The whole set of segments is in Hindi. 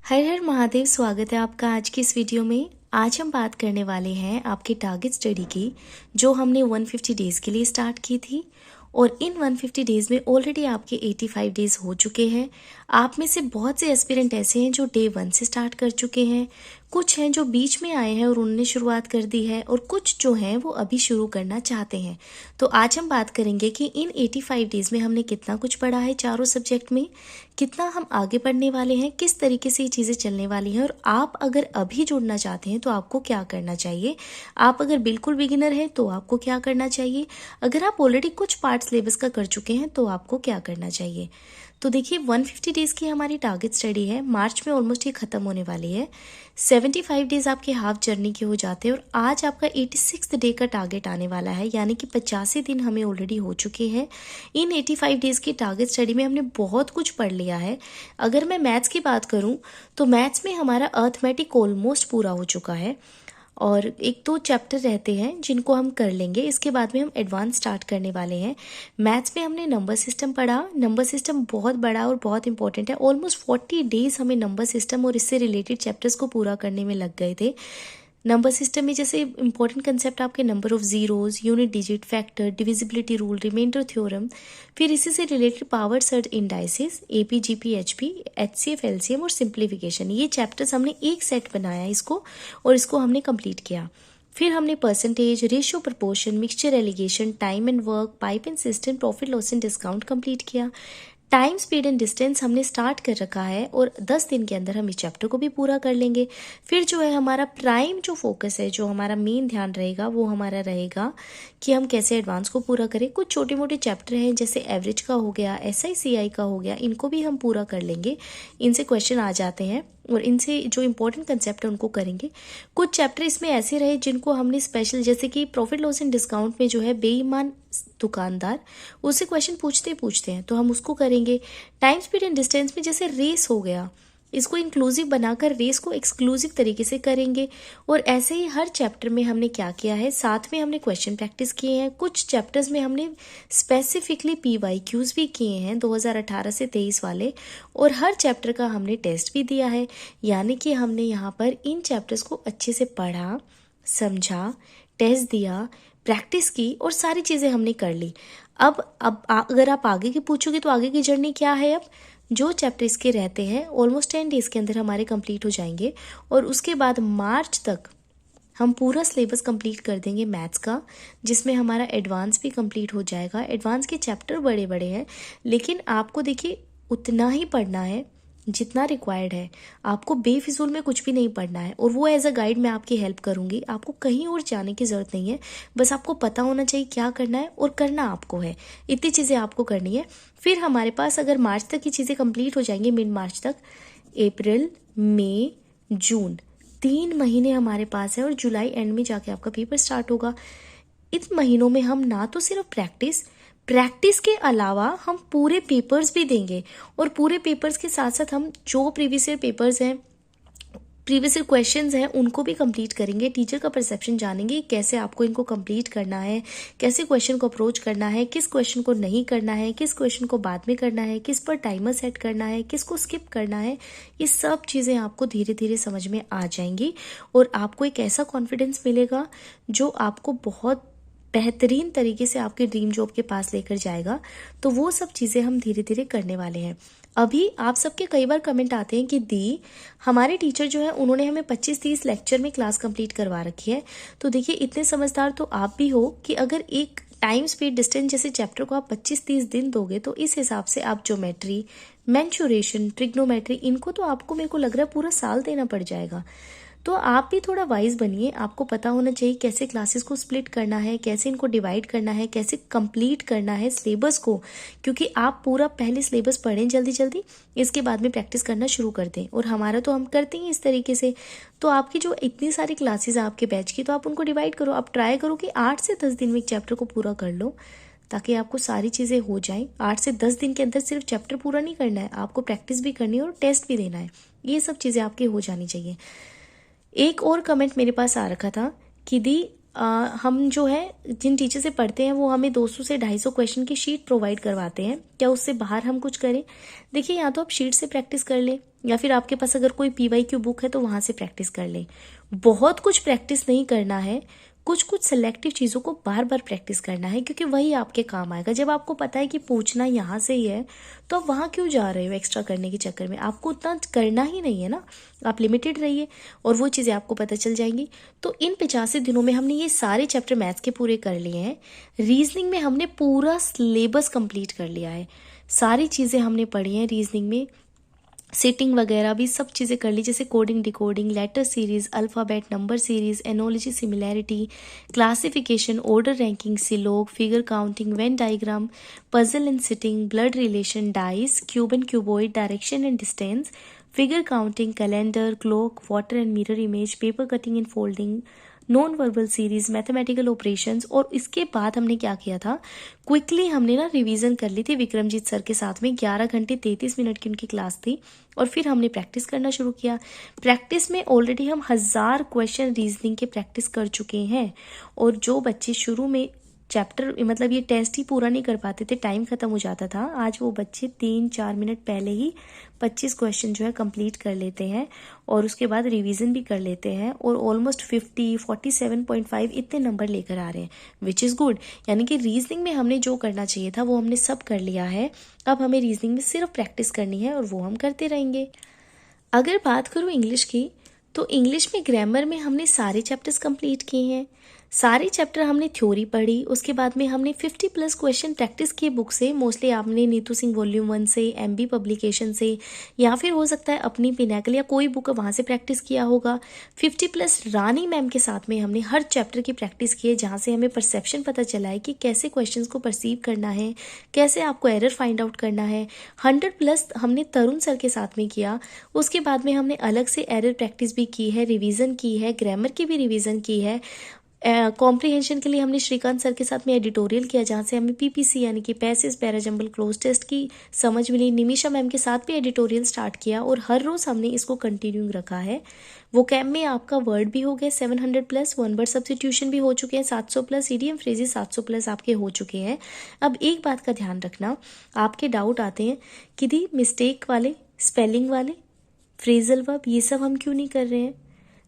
हर हर महादेव। स्वागत है आपका आज की इस वीडियो में। आज हम बात करने वाले हैं आपकी टारगेट स्टडी की, जो हमने 150 डेज़ के लिए स्टार्ट की थी। और इन 150 डेज़ में ऑलरेडी आपके 85 डेज़ हो चुके हैं। आप में से बहुत से एस्पिरेंट ऐसे हैं जो डे 1 से स्टार्ट कर चुके हैं, कुछ हैं जो बीच में आए हैं और उन्होंने शुरुआत कर दी है, और कुछ जो हैं वो अभी शुरू करना चाहते हैं। तो आज हम बात करेंगे कि इन 85 डेज़ में हमने कितना कुछ पढ़ा है चारों सब्जेक्ट में, कितना हम आगे पढ़ने वाले हैं, किस तरीके से ये चीज़ें चलने वाली हैं, और आप अगर अभी जुड़ना चाहते हैं तो आपको क्या करना चाहिए। आप अगर बिल्कुल बिगिनर हैं तो आपको क्या करना चाहिए। अगर आप ऑलरेडी कुछ पार्ट सिलेबस का कर चुके हैं तो आपको क्या करना चाहिए। तो देखिए 150 डेज़ की हमारी टारगेट स्टडी है। मार्च में ऑलमोस्ट ये ख़त्म होने वाली है। 75 डेज़ आपके हाफ जर्नी के हो जाते हैं और आज आपका 86 डे का टारगेट आने वाला है, यानी कि 85 दिन हमें ऑलरेडी हो चुके हैं। इन 85 डेज़ की टारगेट स्टडी में हमने बहुत कुछ पढ़ लिया है। अगर मैं मैथ्स की बात करूं तो मैथ्स में हमारा अर्थमेटिक ऑलमोस्ट पूरा हो चुका है और एक दो चैप्टर रहते हैं जिनको हम कर लेंगे। इसके बाद में हम एडवांस स्टार्ट करने वाले हैं। मैथ्स में हमने नंबर सिस्टम पढ़ा। नंबर सिस्टम बहुत बड़ा और बहुत इंपॉर्टेंट है। ऑलमोस्ट 40 डेज हमें नंबर सिस्टम और इससे रिलेटेड चैप्टर्स को पूरा करने में लग गए थे। नंबर सिस्टम में जैसे इंपॉर्टेंट कंसेप्ट आपके number of zeros, unit digit, factor, divisibility rule, remainder theorem, फिर इसी से related power surds indices, AP, GP, HP, HCF, LCM और सिंप्लीफिकेशन। ये चैप्टर्स हमने एक सेट बनाया इसको, और इसको हमने कंप्लीट किया। फिर हमने percentage, ratio, proportion, mixture, alligation, time and work, pipe and cistern, profit, loss and discount complete किया। टाइम, स्पीड एंड डिस्टेंस हमने स्टार्ट कर रखा है और 10 दिन के अंदर हम इस चैप्टर को भी पूरा कर लेंगे। फिर जो है हमारा प्राइम जो फोकस है, जो हमारा मेन ध्यान रहेगा, वो हमारा रहेगा कि हम कैसे एडवांस को पूरा करें। कुछ छोटे मोटे चैप्टर हैं जैसे एवरेज का हो गया, एसआईसीआई का हो गया, इनको भी हम पूरा कर लेंगे। इनसे क्वेश्चन आ जाते हैं और इनसे जो इंपॉर्टेंट कंसेप्ट है उनको करेंगे। कुछ चैप्टर इसमें ऐसे रहे जिनको हमने स्पेशल, जैसे कि प्रॉफिट, लॉस एंड डिस्काउंट में जो है बेईमान दुकानदार, उससे क्वेश्चन पूछते हैं तो हम उसको करेंगे। टाइम, स्पीड एंड डिस्टेंस में जैसे रेस हो गया, इसको इंक्लूसिव बनाकर रेस को एक्सक्लूसिव तरीके से करेंगे। और ऐसे ही हर चैप्टर में हमने क्या किया है, साथ में हमने क्वेश्चन प्रैक्टिस किए हैं। कुछ चैप्टर्स में हमने स्पेसिफिकली पीवाईक्यूज भी किए हैं 2018 से 23 वाले, और हर चैप्टर का हमने टेस्ट भी दिया है। यानी कि हमने यहाँ पर इन चैप्टर्स को अच्छे से पढ़ा, समझा, टेस्ट दिया, प्रैक्टिस की और सारी चीज़ें हमने कर ली। अब अगर आप आगे की पूछोगे तो आगे की जर्नी क्या है। अब जो चैप्टर इसके रहते हैं ऑलमोस्ट 10 डेज के अंदर हमारे कंप्लीट हो जाएंगे, और उसके बाद मार्च तक हम पूरा सिलेबस कंप्लीट कर देंगे मैथ्स का, जिसमें हमारा एडवांस भी कंप्लीट हो जाएगा। एडवांस के चैप्टर बड़े बड़े हैं, लेकिन आपको देखिए उतना ही पढ़ना है जितना रिक्वायर्ड है। आपको बेफिजूल में कुछ भी नहीं पढ़ना है, और वो एज अ गाइड मैं आपकी हेल्प करूंगी। आपको कहीं और जाने की ज़रूरत नहीं है, बस आपको पता होना चाहिए क्या करना है और करना आपको है। इतनी चीज़ें आपको करनी है। फिर हमारे पास अगर मार्च तक की चीज़ें कंप्लीट हो जाएंगी, मिड मार्च तक, अप्रैल, मई, जून, 3 महीने हमारे पास है, और जुलाई एंड में जाके आपका पेपर स्टार्ट होगा। इन महीनों में हम ना तो सिर्फ प्रैक्टिस के अलावा हम पूरे पेपर्स भी देंगे, और पूरे पेपर्स के साथ साथ हम जो प्रीवियस ईयर पेपर्स हैं, प्रीवियस ईयर क्वेश्चंस हैं, उनको भी कंप्लीट करेंगे। टीचर का परसेप्शन जानेंगे कैसे आपको इनको कंप्लीट करना है, कैसे क्वेश्चन को अप्रोच करना है, किस क्वेश्चन को नहीं करना है, किस क्वेश्चन को बाद में करना है, किस पर टाइमर सेट करना है, किसको स्किप करना है। ये सब चीज़ें आपको धीरे धीरे समझ में आ जाएंगी, और आपको एक ऐसा कॉन्फिडेंस मिलेगा जो आपको बहुत बेहतरीन तरीके से आपके ड्रीम जॉब के पास लेकर जाएगा। तो वो सब चीज़ें हम धीरे धीरे करने वाले हैं। अभी आप सबके कई बार कमेंट आते हैं कि दी, हमारे टीचर जो है उन्होंने हमें 25-30 लेक्चर में क्लास कंप्लीट करवा रखी है। तो देखिए इतने समझदार तो आप भी हो कि अगर एक टाइम, स्पीड, डिस्टेंस जैसे चैप्टर को आप 25-30 दिन दोगे तो इस हिसाब से आप ज्योमेट्री, मेंसुरेशन, ट्रिग्नोमेट्री, इनको तो आपको, मेरे को लग रहा है, पूरा साल देना पड़ जाएगा। तो आप भी थोड़ा वाइज बनिए। आपको पता होना चाहिए कैसे क्लासेस को स्प्लिट करना है, कैसे इनको डिवाइड करना है, कैसे कंप्लीट करना है सिलेबस को, क्योंकि आप पूरा पहले सिलेबस पढ़ें जल्दी जल्दी, इसके बाद में प्रैक्टिस करना शुरू कर दें। और हमारा तो हम करते हैं इस तरीके से। तो आपकी जो इतनी सारी क्लासेस है आपके बैच की, तो आप उनको डिवाइड करो। आप ट्राई करो कि 8 से 10 दिन में एक चैप्टर को पूरा कर लो, ताकि आपको सारी चीज़ें हो जाएं। 8 से 10 दिन के अंदर सिर्फ चैप्टर पूरा नहीं करना है, आपको प्रैक्टिस भी करनी है और टेस्ट भी देना है। ये सब चीज़ें आपकी हो जानी चाहिए। एक और कमेंट मेरे पास आ रखा था कि दी, हम जो है जिन टीचर से पढ़ते हैं वो हमें 200 से 250 क्वेश्चन की शीट प्रोवाइड करवाते हैं, क्या उससे बाहर हम कुछ करें। देखिए, या तो आप शीट से प्रैक्टिस कर लें, या फिर आपके पास अगर कोई PYQ बुक है तो वहाँ से प्रैक्टिस कर लें। बहुत कुछ प्रैक्टिस नहीं करना है, कुछ कुछ सेलेक्टिव चीज़ों को बार बार प्रैक्टिस करना है, क्योंकि वही आपके काम आएगा। जब आपको पता है कि पूछना यहाँ से ही है तो आप वहाँ क्यों जा रहे हो एक्स्ट्रा करने के चक्कर में? आपको उतना करना ही नहीं है ना, आप लिमिटेड रहिए और वो चीज़ें आपको पता चल जाएंगी। तो इन 85 दिनों में हमने ये सारे चैप्टर मैथ्स के पूरे कर लिए हैं। रीजनिंग में हमने पूरा सिलेबस कंप्लीट कर लिया है, सारी चीज़ें हमने पढ़ी हैं रीजनिंग में, सेटिंग वगैरह भी सब चीज़ें कर ली, जैसे coding, decoding, letter series, alphabet, number series, analogy, similarity, classification, order ranking, syllogism, figure counting, Venn diagram, puzzle and sitting, blood relation, dice, cube and cuboid, direction and distance, figure counting, calendar, clock, water and mirror image, paper cutting and folding, non verbal series, mathematical operations. और इसके बाद हमने क्या किया था, क्विकली हमने ना रिवीजन कर ली थी विक्रमजीत सर के साथ में। 11 घंटे 33 मिनट की उनकी क्लास थी और फिर हमने प्रैक्टिस करना शुरू किया। प्रैक्टिस में ऑलरेडी हम 1000 क्वेश्चन रीजनिंग के प्रैक्टिस कर चुके हैं। और जो बच्चे शुरू में चैप्टर मतलब ये टेस्ट ही पूरा नहीं कर पाते थे, टाइम खत्म हो जाता था, आज वो बच्चे 3-4 मिनट पहले ही 25 क्वेश्चन जो है कंप्लीट कर लेते हैं और उसके बाद रिवीजन भी कर लेते हैं और ऑलमोस्ट 47.5 इतने नंबर लेकर आ रहे हैं, विच इज़ गुड। यानी कि रीजनिंग में हमने जो करना चाहिए था वो हमने सब कर लिया है। अब हमें रीजनिंग में सिर्फ प्रैक्टिस करनी है और वो हम करते रहेंगे। अगर बात करूँ इंग्लिश की, तो इंग्लिश में ग्रामर में हमने सारे चैप्टर्स कंप्लीट किए हैं। सारे चैप्टर हमने थ्योरी पढ़ी, उसके बाद में हमने 50+ क्वेश्चन प्रैक्टिस किए बुक से। मोस्टली आपने नीतू सिंह वॉल्यूम 1 से, MB पब्लिकेशन से, या फिर हो सकता है अपनी पिनैकल या कोई बुक वहाँ से प्रैक्टिस किया होगा। 50+ रानी मैम के साथ में हमने हर चैप्टर की प्रैक्टिस की है, जहाँ से हमें परसेप्शन पता चला है कि कैसे क्वेश्चंस को परसीव करना है, कैसे आपको एरर फाइंड आउट करना है। 100+ हमने तरुण सर के साथ में किया। उसके बाद में हमने अलग से एरर प्रैक्टिस भी की है, रिवीजन की है, ग्रामर की भी रिवीजन की है। कॉम्प्रिहेंशन के लिए हमने श्रीकांत सर के साथ में एडिटोरियल किया, जहाँ से हमें PPC यानी कि पैसेज, पैराजंबल, क्लोज टेस्ट की समझ मिली। निमिषा मैम के साथ भी एडिटोरियल स्टार्ट किया और हर रोज़ हमने इसको कंटिन्यू रखा है। वो कैम्प में आपका वर्ड भी हो गए 700+, वन वर्ड सब्स्टिट्यूशन भी हो चुके हैं 700+, इडियम फ्रेजेस 700+ आपके हो चुके हैं। अब एक बात का ध्यान रखना, आपके डाउट आते हैं कि दी मिस्टेक वाले, स्पेलिंग वाले, फ्रेजल वर्ब, ये सब हम क्यों नहीं कर रहे हैं?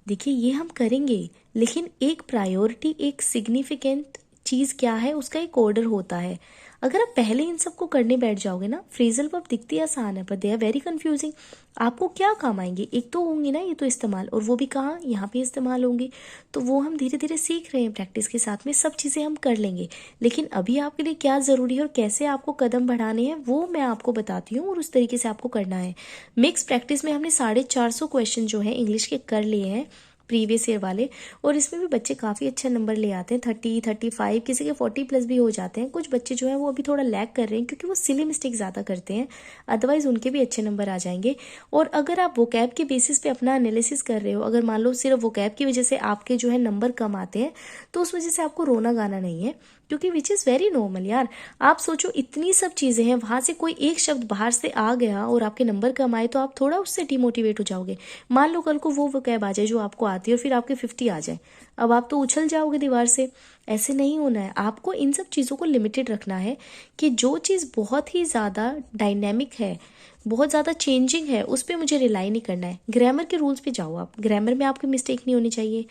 देखिए ये हम करेंगे, लेकिन एक प्रायोरिटी, एक सिग्निफिकेंट चीज़ क्या है, उसका एक ऑर्डर होता है। अगर आप पहले इन सबको करने बैठ जाओगे ना, फ्रेजल वर्ब दिखती आसान है पर दे आर वेरी कंफ्यूजिंग। आपको क्या काम आएंगे? एक तो होंगे ना ये तो इस्तेमाल, और वो भी कहाँ, यहाँ पे इस्तेमाल होंगे। तो वो हम धीरे धीरे सीख रहे हैं, प्रैक्टिस के साथ में सब चीज़ें हम कर लेंगे। लेकिन अभी आपके लिए क्या ज़रूरी है और कैसे आपको कदम बढ़ाने हैं वो मैं आपको बताती हूँ और उस तरीके से आपको करना है। मिक्स प्रैक्टिस में हमने 450 क्वेश्चन जो है इंग्लिश के कर लिए हैं, प्रीवियस ईयर वाले, और इसमें भी बच्चे काफ़ी अच्छा नंबर ले आते हैं, 30, 35, किसी के 40+ भी हो जाते हैं। कुछ बच्चे जो हैं वो अभी थोड़ा लैग कर रहे हैं क्योंकि वो सिली मिस्टेक ज़्यादा करते हैं, अदरवाइज़ उनके भी अच्छे नंबर आ जाएंगे। और अगर आप वोकैब के बेसिस पे अपना एनालिसिस कर रहे हो, अगर मान लो सिर्फ वोकैब की वजह से आपके जो है नंबर कम आते हैं, तो उस वजह से आपको रोना गाना नहीं है, क्योंकि विच इज़ वेरी नॉर्मल यार। आप सोचो इतनी सब चीज़ें हैं, वहाँ से कोई एक शब्द बाहर से आ गया और आपके नंबर कम आए तो आप थोड़ा उससे डिमोटिवेट हो जाओगे। मान लो कल को वो वोकैब आ जाए जो आपको आती है और फिर आपके 50 आ जाए, अब आप तो उछल जाओगे दीवार से। ऐसे नहीं होना है, आपको इन सब चीज़ों को लिमिटेड रखना है कि जो चीज़ बहुत ही ज़्यादा डायनेमिक है, बहुत ज़्यादा चेंजिंग है, उस पर मुझे रिलाई नहीं करना है। ग्रामर के रूल्स पे जाओ आप, ग्रामर में आपकी मिस्टेक नहीं होनी चाहिए,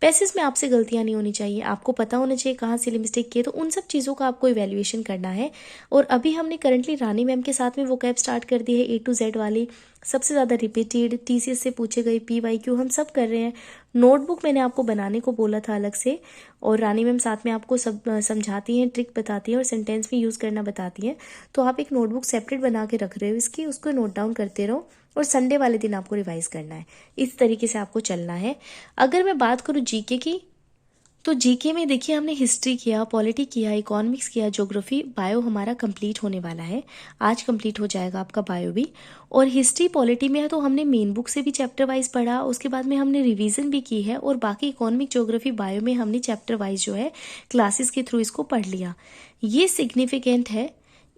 पैसेज में आपसे गलतियाँ नहीं होनी चाहिए, आपको पता होना चाहिए कहाँ से मिस्टेक किए, तो उन सब चीज़ों का आपको इवैल्यूएशन करना है। और अभी हमने करंटली रानी मैम के साथ में वो कैब स्टार्ट कर दी है, A to Z वाली, सबसे ज़्यादा रिपीटेड, TCS से पूछे गए, PYQ हम सब कर रहे हैं। नोटबुक मैंने आपको बनाने को बोला था अलग से, और रानी मैम साथ में आपको सब समझाती हैं, ट्रिक बताती हैं और सेंटेंस भी यूज़ करना बताती हैं। तो आप एक नोटबुक सेपरेट बना के रख रहे हो इसकी, उसको नोट डाउन करते रहो और संडे वाले दिन आपको रिवाइज करना है। इस तरीके से आपको चलना है। अगर मैं बात करूँ जीके की, तो जीके में देखिए हमने हिस्ट्री किया, पॉलिटी किया, इकोनॉमिक्स किया, ज्योग्राफी, बायो हमारा कंप्लीट होने वाला है, आज कंप्लीट हो जाएगा आपका बायो भी। और हिस्ट्री पॉलिटी में है तो हमने मेन बुक से भी चैप्टर वाइज पढ़ा, उसके बाद में हमने रिवीजन भी की है, और बाकी इकोनॉमिक, ज्योग्राफी, बायो में हमने चैप्टर वाइज जो है क्लासेस के थ्रू इसको पढ़ लिया। ये सिग्निफिकेंट है,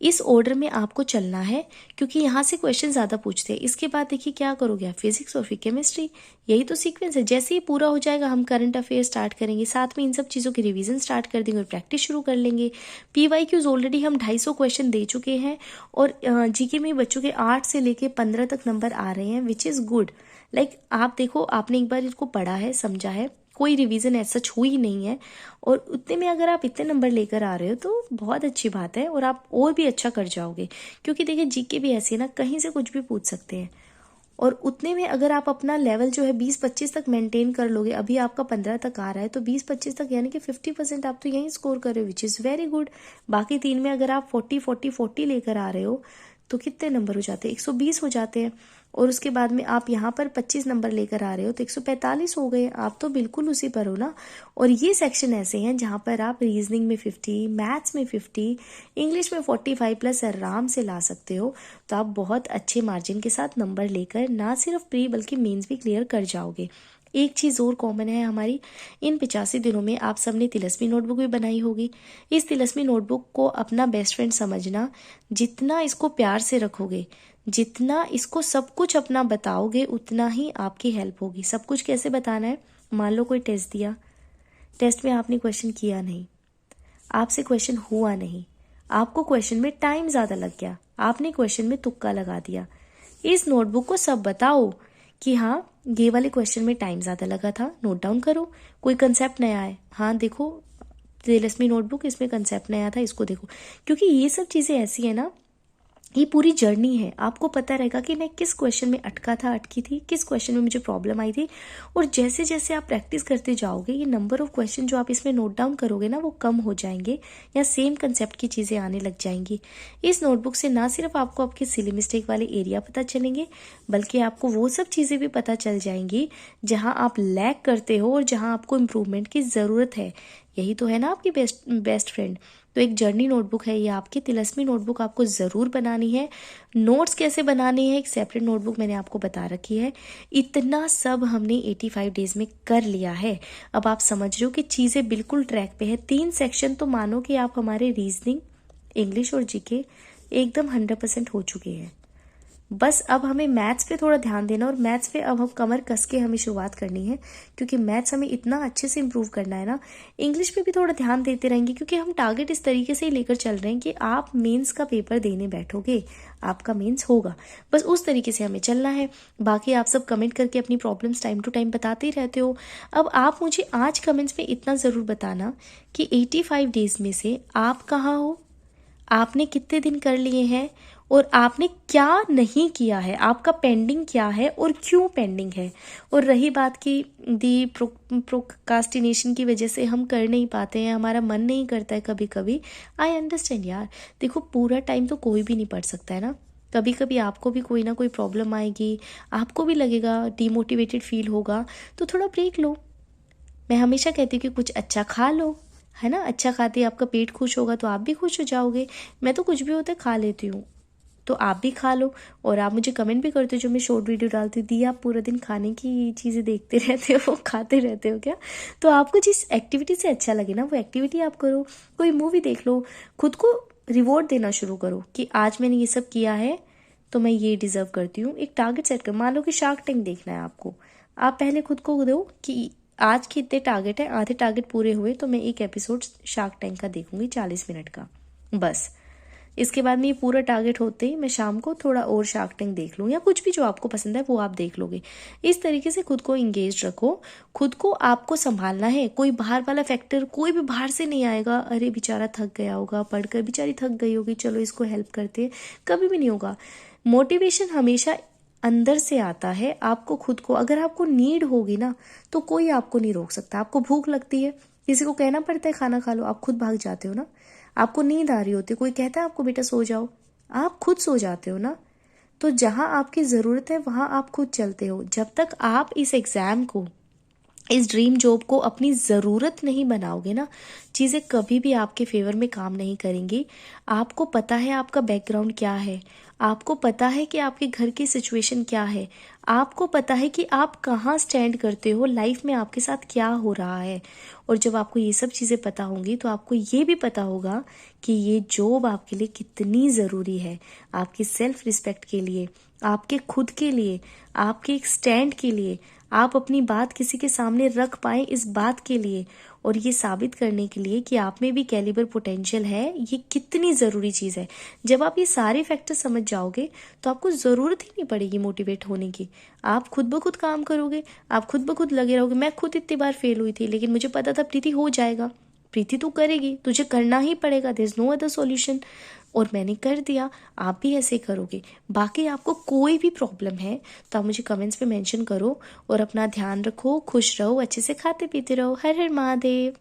इस ऑर्डर में आपको चलना है क्योंकि यहाँ से क्वेश्चन ज़्यादा पूछते हैं। इसके बाद देखिए क्या करोगे आप, फिजिक्स और फिर केमिस्ट्री, यही तो सीक्वेंस है। जैसे ही पूरा हो जाएगा हम करंट अफेयर स्टार्ट करेंगे, साथ में इन सब चीज़ों की रिवीजन स्टार्ट कर देंगे और प्रैक्टिस शुरू कर लेंगे। PYQs ऑलरेडी हम 250 क्वेश्चन दे चुके हैं और GK में बच्चों के 8 से लेके 15 तक नंबर आ रहे हैं, विच इज़ गुड। लाइक आप देखो, आपने एक बार इसको पढ़ा है, समझा है, कोई रिवीजन ऐसा हुई ही नहीं है और उतने में अगर आप इतने नंबर लेकर आ रहे हो तो बहुत अच्छी बात है और आप और भी अच्छा कर जाओगे। क्योंकि देखिए GK भी ऐसी है ना, कहीं से कुछ भी पूछ सकते हैं और उतने में अगर आप अपना लेवल जो है 20-25 तक मेंटेन कर लोगे, अभी आपका 15 तक आ रहा है तो 20-25 तक यानी कि 50% आप तो यहीं स्कोर कर रहे हो, विच इज़ वेरी गुड। बाकी 3 में अगर आप 40-40-40 लेकर आ रहे हो तो कितने नंबर हो जाते हैं, 120 हो जाते हैं। और उसके बाद में आप यहाँ पर 25 नंबर लेकर आ रहे हो तो 145 हो गए, आप तो बिल्कुल उसी पर हो ना। और ये सेक्शन ऐसे हैं जहाँ पर आप रीजनिंग में 50, मैथ्स में 50, इंग्लिश में 45 प्लस आराम से ला सकते हो। तो आप बहुत अच्छे मार्जिन के साथ नंबर लेकर ना सिर्फ प्री बल्कि मेंस भी क्लियर कर जाओगे। एक चीज़ और कॉमन है हमारी, इन 85 दिनों में आप सबने तिलस्मी नोटबुक भी बनाई होगी। इस तिलस्मी नोटबुक को अपना बेस्ट फ्रेंड समझना, जितना इसको प्यार से रखोगे, जितना इसको सब कुछ अपना बताओगे, उतना ही आपकी हेल्प होगी। सब कुछ कैसे बताना है, मान लो कोई टेस्ट दिया, टेस्ट में आपने क्वेश्चन किया नहीं, आपसे क्वेश्चन हुआ नहीं, आपको क्वेश्चन में टाइम ज़्यादा लग गया, आपने क्वेश्चन में तुक्का लगा दिया। इस नोटबुक को सब बताओ कि हाँ ये वाले क्वेश्चन में टाइम ज़्यादा लगा था, नोट डाउन करो। कोई कंसेप्ट नया है, हाँ देखो तिलस्मी नोटबुक, इसमें कंसेप्ट नया था, इसको देखो। क्योंकि ये सब चीज़ें ऐसी है ना, ये पूरी जर्नी है, आपको पता रहेगा कि मैं किस क्वेश्चन में अटका था, अटकी थी, किस क्वेश्चन में मुझे प्रॉब्लम आई थी। और जैसे जैसे आप प्रैक्टिस करते जाओगे, ये नंबर ऑफ क्वेश्चन जो आप इसमें नोट डाउन करोगे ना, वो कम हो जाएंगे या सेम कंसेप्ट की चीज़ें आने लग जाएंगी। इस नोटबुक से ना सिर्फ आपको आपके सिली मिस्टेक वाले एरिया पता चलेंगे, बल्कि आपको वो सब चीज़ें भी पता चल जाएंगी जहाँ आप लैग करते हो और जहाँ आपको इम्प्रूवमेंट की ज़रूरत है। यही तो है ना आपकी बेस्ट फ्रेंड। तो एक जर्नी नोटबुक है ये आपकी, तिलस्मी नोटबुक आपको ज़रूर बनानी है। नोट्स कैसे बनाने हैं, एक सेपरेट नोटबुक मैंने आपको बता रखी है। इतना सब हमने 85 डेज में कर लिया है। अब आप समझ रहे हो कि चीज़ें बिल्कुल ट्रैक पे है। 3 सेक्शन तो मानो कि आप हमारे रीजनिंग, इंग्लिश और GK एकदम 100% हो चुके हैं। बस अब हमें मैथ्स पे थोड़ा ध्यान देना और मैथ्स पे अब हम कमर कस के हमें शुरुआत करनी है, क्योंकि मैथ्स हमें इतना अच्छे से इम्प्रूव करना है ना। इंग्लिश पे भी थोड़ा ध्यान देते रहेंगे क्योंकि हम टारगेट इस तरीके से ही लेकर चल रहे हैं कि आप मेंस का पेपर देने बैठोगे, आपका मेंस होगा, बस उस तरीके से हमें चलना है। बाकी आप सब कमेंट करके अपनी प्रॉब्लम्स टाइम टू टाइम बताते ही रहते हो। अब आप मुझे आज कमेंट्स में इतना ज़रूर बताना कि 85 डेज में से आप कहाँ हो, आपने कितने दिन कर लिए हैं और आपने क्या नहीं किया है, आपका पेंडिंग क्या है और क्यों पेंडिंग है। और रही बात की दी प्रोकास्टिनेशन की वजह से हम कर नहीं पाते हैं, हमारा मन नहीं करता है कभी कभी, आई अंडरस्टैंड यार। देखो पूरा टाइम तो कोई भी नहीं पढ़ सकता है ना, कभी कभी आपको भी कोई ना कोई प्रॉब्लम आएगी, आपको भी लगेगा, डीमोटिवेटेड फील होगा, तो थोड़ा ब्रेक लो। मैं हमेशा कहती हूँ कि कुछ अच्छा खा लो, है ना, अच्छा खाते ही आपका पेट खुश होगा तो आप भी खुश हो जाओगे। मैं तो कुछ भी होता है खा लेती हूँ, तो आप भी खा लो। और आप मुझे कमेंट भी करते हो जो मैं शॉर्ट वीडियो डालती हूँ, दी आप पूरा दिन खाने की चीज़ें देखते रहते हो, खाते रहते हो क्या। तो आपको जिस एक्टिविटी से अच्छा लगे ना वो एक्टिविटी आप करो, कोई मूवी देख लो, खुद को रिवॉर्ड देना शुरू करो कि आज मैंने ये सब किया है तो मैं ये डिज़र्व करती हूँ। एक टारगेट सेट कर, मान लो कि शार्क टैंक देखना है आपको, आप पहले खुद को दो कि आज के इतने टारगेट है, आधे टारगेट पूरे हुए तो मैं एक एपिसोड शार्क टैंक का देखूंगी 40 मिनट का, बस। इसके बाद में ये पूरा टारगेट होते ही मैं शाम को थोड़ा और शार्क टैंक देख लूँ या कुछ भी जो आपको पसंद है वो आप देख लोगे। इस तरीके से खुद को इंगेज रखो, खुद को आपको संभालना है। कोई बाहर वाला फैक्टर कोई भी बाहर से नहीं आएगा, अरे बेचारा थक गया होगा पढ़कर, बेचारी थक गई होगी, चलो इसको हेल्प करते हैं, कभी भी नहीं होगा। मोटिवेशन हमेशा अंदर से आता है। आपको खुद को, अगर आपको नीड होगी ना तो कोई आपको नहीं रोक सकता। आपको भूख लगती है, किसी को कहना पड़ता है खाना खा लो, आप खुद भाग जाते हो ना। आपको नींद आ रही होती है, कोई कहता है आपको बेटा सो जाओ, आप खुद सो जाते हो ना। तो जहां आपकी ज़रूरत है वहां आप खुद चलते हो। जब तक आप इस एग्ज़ाम को, इस ड्रीम जॉब को अपनी ज़रूरत नहीं बनाओगे ना, चीज़ें कभी भी आपके फेवर में काम नहीं करेंगी। आपको पता है आपका बैकग्राउंड क्या है, आपको पता है कि आपके घर की सिचुएशन क्या है, आपको पता है कि आप कहाँ स्टैंड करते हो, लाइफ में आपके साथ क्या हो रहा है। और जब आपको ये सब चीज़ें पता होंगी तो आपको ये भी पता होगा कि ये जॉब आपके लिए कितनी ज़रूरी है, आपकी सेल्फ रिस्पेक्ट के लिए, आपके खुद के लिए, आपके एक स्टैंड के लिए, आप अपनी बात किसी के सामने रख पाएं इस बात के लिए, और ये साबित करने के लिए कि आप में भी कैलिबर पोटेंशियल है। ये कितनी ज़रूरी चीज़ है। जब आप ये सारे फैक्टर समझ जाओगे तो आपको ज़रूरत ही नहीं पड़ेगी मोटिवेट होने की। आप खुद ब खुद काम करोगे, आप खुद ब खुद लगे रहोगे। मैं खुद इतनी बार फेल हुई थी, लेकिन मुझे पता था प्रीति हो जाएगा, प्रीति तू करेगी, तुझे करना ही पड़ेगा, there is no other solution. और मैंने कर दिया, आप भी ऐसे करोगे। बाकी आपको कोई भी प्रॉब्लम है तो आप मुझे कमेंट्स पे मेंशन करो। और अपना ध्यान रखो, खुश रहो, अच्छे से खाते पीते रहो। हर हर महादेव।